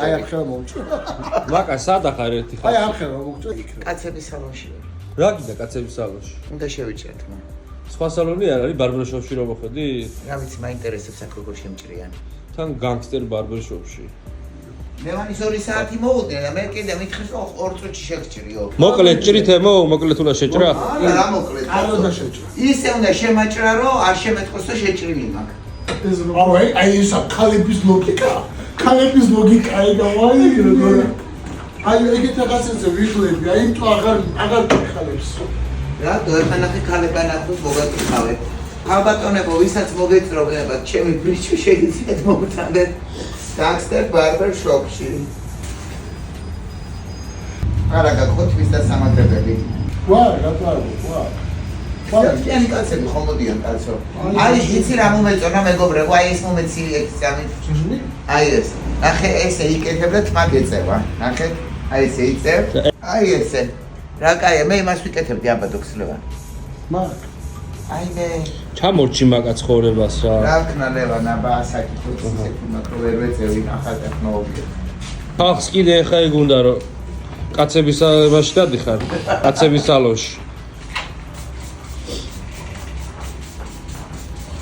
აი ამ ხელა მომჭრა. მაკა სადა ხარ ერთი ხარ? აი ამ ხელა მომჭრა იქ. კაცების სალონში ვარ. რა გინდა კაცების სალონში? უნდა შევიჭრათ მო. სხვა სალონი არ არის ბარბერშოპში რომ მოხედი? რა ვიცი, მაინტერესებს აქ როგორ შემჭრიან. თან განგსტერ ბარბერშოპში. მე მაინც 2 საათი მოვუდნენ და მე კიდე მითხეს რომ 2 წუთში შეგჭრიო. მოკლედ ჭრით ემო, მოკლედ უნდა შეჭრა? არა, რა მოკლედ. არ უნდა შეჭრა. ისე უნდა შემაჭრა რომ არ შემეთქოს და შეჭრილი მაქვს. აი ეს ქალების ლოგიკა. ქალების ლოგიკა აი დავაი როგორ. აი ეგეთ რაღაცებზე ვიღლები, აი თუ აღარ ხალებს. რა დოერხანახი ქალებანახოს მოგაკითხავეთ. ალბათონებო ვისაც მოგეწრობინებათ ჩემი ბრიჩი შეგიძლიათ მომწადეთ Gangster Barber Shop-ში. არა გაგხოთ ვის და სამაგრებელი. ვარ, გატარებო, ვარ. ფაქტიანი კაცები ხომ მოდიან კაცო. აი იცი რა მომეწონა მეგობრებო, აი ეს მომეცი ეს წამით. აი ეს. ნახე ესე იკეთებ და თმა გეწევა. ნახე? აი ესე იწევ. აი ესე. რა კაია, მე იმას ვიკეთებდი აბადოქსლევა. მაგ აი მე ჩამორჩი მაკა ცხოვრებას რა. რა ქნა ლევან აბა ასაკით ისეთი მაკრო ვერ ვეწევი ახალ ტექნოლოგია. ხალხს კიდე ეხა ეგ უნდა რომ კაცების სალონში დადიხარ, კაცების სალონში.